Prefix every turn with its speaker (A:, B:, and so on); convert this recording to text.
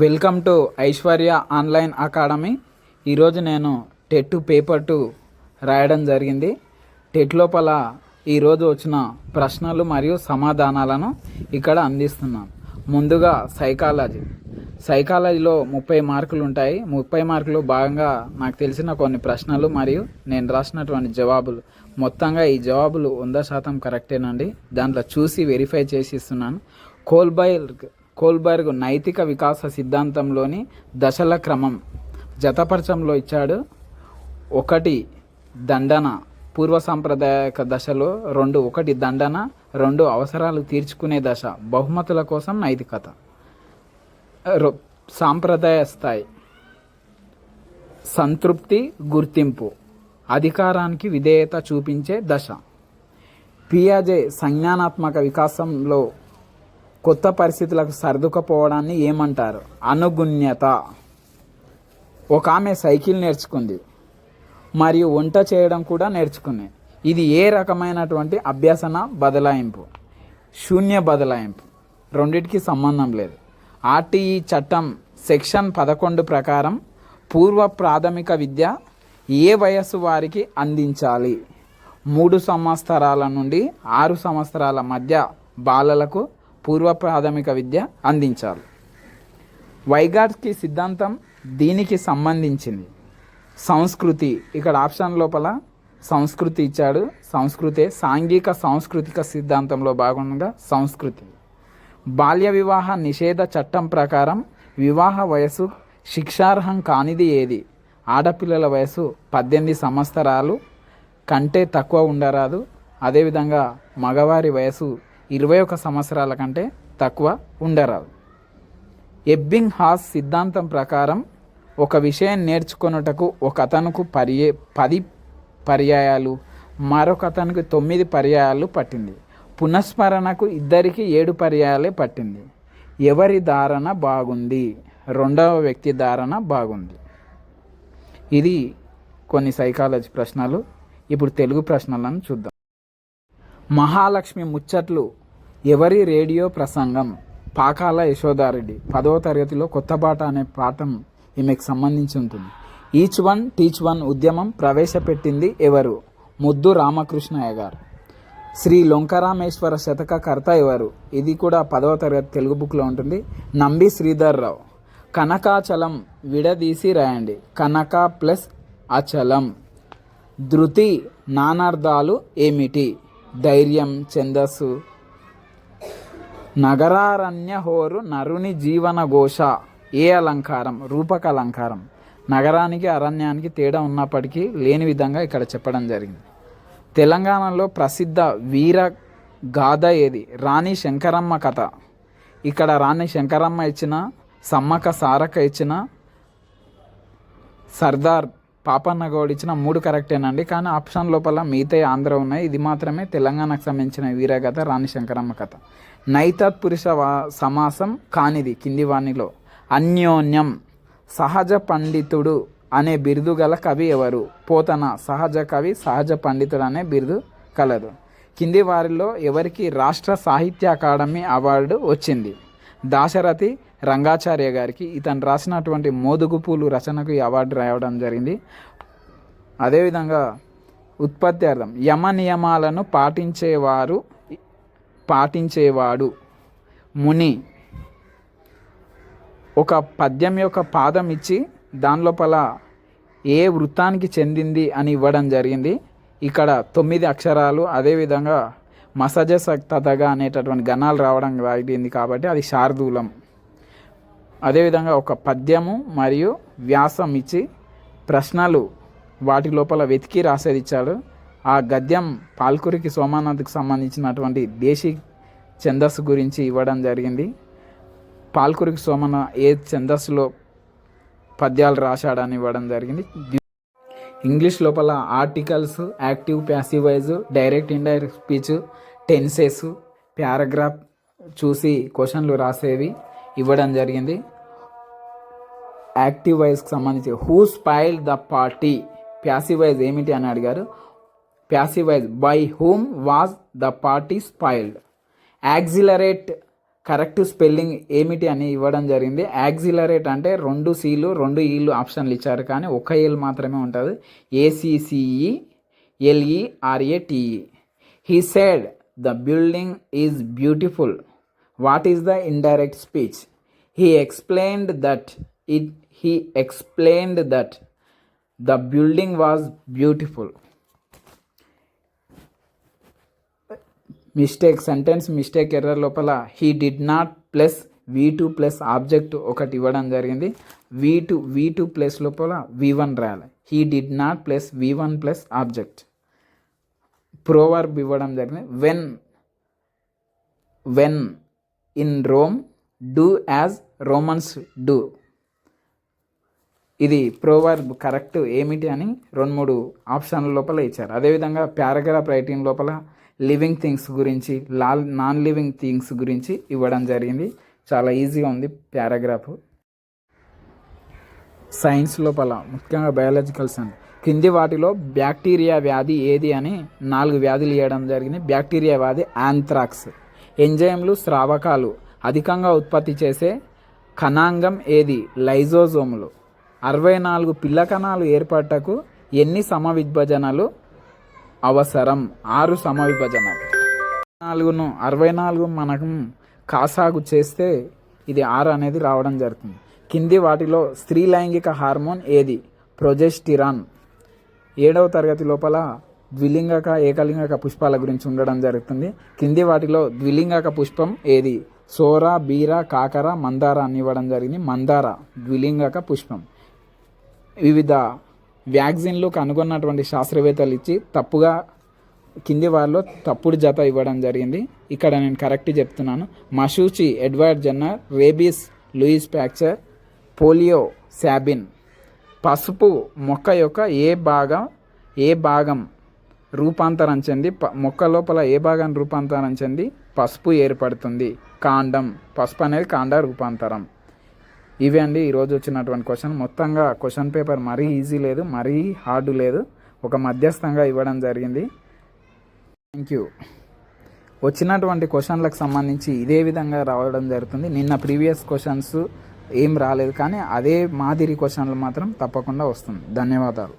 A: Welcome to Aishwarya online academy. ఈరోజు నేను TET paper 2 రాయడం జరిగింది. టెట్ లోపల ఈరోజు వచ్చిన ప్రశ్నలు మరియు సమాధానాలను ఇక్కడ అందిస్తున్నాను. ముందుగా సైకాలజీలో 30 మార్కులు ఉంటాయి. 30 మార్కులు భాగంగా నాకు తెలిసిన కొన్ని ప్రశ్నలు మరియు నేను రాసినటువంటి జవాబులు. మొత్తంగా ఈ జవాబులు 100% కరెక్టేనండి. దాంట్లో చూసి వెరిఫై చేసి ఇస్తున్నాను. కోల్బర్గ్ నైతిక వికాస సిద్ధాంతంలోని దశల క్రమం జతపరచంలో ఇచ్చాడు. 1 దండన, పూర్వ సాంప్రదాయక దశలో 1 దండన, 2 అవసరాలు తీర్చుకునే దశ, బహుమతుల కోసం నైతికత. సాంప్రదాయ స్థాయి సంతృప్తి, గుర్తింపు, అధికారానికి విధేయత చూపించే దశ. పియాజే సంజ్ఞానాత్మక వికాసంలో కొత్త పరిస్థితులకు సర్దుకుపోవడాన్ని ఏమంటారు? అనుగుణ్యత. ఒక ఆమె సైకిల్ నేర్చుకుంది మరియు వంట చేయడం కూడా నేర్చుకుంది. ఇది ఏ రకమైనటువంటి అభ్యసన బదలాయింపు? శూన్య బదలాయింపు. రెండిటికి సంబంధం లేదు. ఆర్టీఈ చట్టం సెక్షన్ 11 ప్రకారం పూర్వ ప్రాథమిక విద్య ఏ వయస్సు వారికి అందించాలి? 3 సంవత్సరాల నుండి 6 సంవత్సరాల మధ్య బాలలకు పూర్వ ప్రాథమిక విద్య అందించాలి. వైగాట్స్కి సిద్ధాంతం దీనికి సంబంధించింది. సంస్కృతి, ఇక్కడ ఆప్షన్ లోపల సంస్కృతి ఇచ్చాడు. సంస్కృతే సాంఘిక సాంస్కృతిక సిద్ధాంతంలో భాగంగా సంస్కృతి. బాల్య వివాహ నిషేధ చట్టం ప్రకారం వివాహ వయసు శిక్షార్హం కానిది ఏది? ఆడపిల్లల వయసు 18 సంవత్సరాలు కంటే తక్కువ ఉండరాదు. అదేవిధంగా మగవారి వయసు 21 సంవత్సరాల కంటే తక్కువ ఉండరాదు. ఎబ్బింగ్ హాస్ సిద్ధాంతం ప్రకారం ఒక విషయం నేర్చుకొనుటకు ఒక అతనుకు 10 పర్యాయాలు, మరొక అతనికి 9 పర్యాయాలు పట్టింది. పునఃస్మరణకు ఇద్దరికి 7 పర్యాయాలే పట్టింది. ఎవరి ధారణ బాగుంది? రెండవ వ్యక్తి ధారణ బాగుంది. ఇది కొన్ని సైకాలజీ ప్రశ్నలు. ఇప్పుడు తెలుగు ప్రశ్నలను చూద్దాం. మహాలక్ష్మి ముచ్చట్లు ఎవరి రేడియో ప్రసంగం? పాకాల యశోదారెడ్డి. 10వ తరగతిలో కొత్త బాట అనే పాఠం ఈమెకు సంబంధించి ఉంటుంది. ఈచ్ వన్ టీచ్ వన్ ఉద్యమం ప్రవేశపెట్టింది ఎవరు? ముద్దు రామకృష్ణయ్య గారు. శ్రీ లొంకరామేశ్వర శతక కర్త ఎవరు? ఇది కూడా 10వ తరగతి తెలుగు బుక్లో ఉంటుంది. నంబి శ్రీధర్ రావు. కనకాచలం విడదీసి రాయండి. కనక ప్లస్ అచలం. ధృతి నానార్థాలు ఏమిటి? ధైర్యం, ఛందస్సు. నగరారణ్య హోరు నరుని జీవన ఘోష ఏ అలంకారం? రూపక అలంకారం. నగరానికి అరణ్యానికి తేడా ఉన్నప్పటికీ లేని విధంగా ఇక్కడ చెప్పడం జరిగింది. తెలంగాణలో ప్రసిద్ధ వీర గాథ ఏది? రాణి శంకరమ్మ కథ. ఇక్కడ రాణి శంకరమ్మ ఇచ్చిన, సమ్మక్క సారక్క ఇచ్చిన, సర్దార్ పాపన్న గౌడ్ ఇచ్చిన 3 కరెక్టేనండి. కానీ ఆప్షన్ లోపల మిగతా ఆంధ్ర ఉన్నాయి. ఇది మాత్రమే తెలంగాణకు సంబంధించిన వీరగాథ రాణి శంకరమ్మ కథ. నైతత్పురుష సమాసం కానిది కింది వాణిలో? అన్యోన్యం. సహజ పండితుడు అనే బిరుదు గల కవి ఎవరు? పోతన. సహజ కవి, సహజ పండితుడు అనే బిరుదు కలదు. కింది వారిలో ఎవరికి రాష్ట్ర సాహిత్య అకాడమీ అవార్డు వచ్చింది? దాశరథి రంగాచార్య గారికి. ఇతను రాసినటువంటి మోదుగుపూలు రచనకు ఈ అవార్డు రావడం జరిగింది. అదేవిధంగా ఉత్పత్త్యార్థం యమ నియమాలను పాటించేవాడు ముని. ఒక పద్యం యొక్క పాదం ఇచ్చి దాని లోపల ఏ వృత్తానికి చెందింది అని ఇవ్వడం జరిగింది. ఇక్కడ 9 అక్షరాలు, అదేవిధంగా మసజ తదగా అనేటటువంటి గణాలు రావడం జరిగింది కాబట్టి అది శార్దూలం. అదేవిధంగా ఒక పద్యము మరియు వ్యాసం ఇచ్చి ప్రశ్నలు వాటి లోపల వెతికి రాసేది ఇచ్చాడు. ఆ గద్యం పాల్కురికి సోమానాథ్కి సంబంధించినటువంటి దేశీ ఛందస్సు గురించి ఇవ్వడం జరిగింది. పాల్కురికి సోమనాథ్ ఏ ఛందస్సులో పద్యాలు రాశాడని ఇవ్వడం జరిగింది. ఇంగ్లీష్ లోపల articles, active, passive voice, direct, indirect speech, tenses, paragraph చూసి క్వశ్చన్లు రాసేవి ఇవ్వడం జరిగింది. యాక్టివ్ వైజ్కి సంబంధించి who spoiled the party? Passive voice ఏమిటి అని అడిగారు. Passive voice by whom was the party spoiled. Accelerate correct spelling ఏమిటి అని ఇవ్వడం జరిగింది. యాక్సిలరేట్ అంటే 2 Cలు 2 Eలు ఆప్షన్లు ఇచ్చారు, కానీ ఒక ఎల్ మాత్రమే ఉంటుంది. ACCELERATE. He said the building is beautiful. What is the indirect speech? He explained that the building was beautiful. Mistake, sentence mistake error లోపల he did not plus V2 plus object ఒకటి ఇవ్వడం జరిగింది. V2 plus లోపల V1 రాయాలి. he did not plus V1 plus object. Proverb ఇవ్వడం జరిగింది. when in Rome do as Romans do. ఇది proverb correct ఏమిటి అని 2-3 ఆప్షన్ల లోపల ఇచ్చారు. అదేవిధంగా పారాగ్రాఫ్ రైటింగ్ లోపల లివింగ్ థింగ్స్ గురించి, నాన్ లివింగ్ థింగ్స్ గురించి ఇవ్వడం జరిగింది. చాలా ఈజీగా ఉంది పారాగ్రాఫ్. సైన్స్ లోపల ముఖ్యంగా బయాలజికల్ సైన్స్ కింది వాటిలో బ్యాక్టీరియా వ్యాధి ఏది అని 4 వ్యాధులు ఇవ్వడం జరిగింది. బ్యాక్టీరియా వ్యాధి యాంథ్రాక్స్. ఎంజైమ్లు, స్రావకాలు అధికంగా ఉత్పత్తి చేసే కణాంగం ఏది? లైజోజోములు. 64 పిల్ల కణాలు ఏర్పడటకు ఎన్ని సమవిభజనలు అవసరం? 6 సమవిభజనలు. 64 మనం కాసాగు చేస్తే ఇది 6 అనేది రావడం జరుగుతుంది. కింది వాటిలో స్త్రీ లైంగిక హార్మోన్ ఏది? ప్రొజెస్టిరాన్. 7వ తరగతి లోపల ద్విలింగక ఏకలింగక పుష్పాల గురించి ఉండడం జరుగుతుంది. కింది వాటిలో ద్విలింగక పుష్పం ఏది? సోర, బీర, కాకర, మందార అని ఇవ్వడం జరిగింది. మందార ద్విలింగక పుష్పం. వివిధ వ్యాక్సిన్లు కనుగొన్నటువంటి శాస్త్రవేత్తలు ఇచ్చి తప్పుగా కింది వారిలో తప్పుడు జత ఇవ్వడం జరిగింది. ఇక్కడ నేను కరెక్ట్ చెప్తున్నాను. మషూచి Edward Jenner, rabies Louis Pasteur, polio Sabin. పసుపు మొక్క యొక్క ఏ భాగం రూపాంతరం చెంది మొక్క లోపల ఏ భాగం రూపాంతరం చెంది పసుపు ఏర్పడుతుంది? కాండం. పసుపు అనేది కాండ రూపాంతరం. ఇవే అండి ఈరోజు వచ్చినటువంటి క్వశ్చన్. మొత్తంగా క్వశ్చన్ పేపర్ మరీ ఈజీ లేదు, మరీ హార్డ్ లేదు, ఒక మధ్యస్థంగా ఇవ్వడం జరిగింది. Thank you. వచ్చినటువంటి క్వశ్చన్లకు సంబంధించి ఇదే విధంగా రావడం జరుగుతుంది. నిన్న ప్రీవియస్ క్వశ్చన్స్ ఏం రాలేదు, కానీ అదే మాదిరి క్వశ్చన్లు మాత్రం తప్పకుండా వస్తుంది. ధన్యవాదాలు.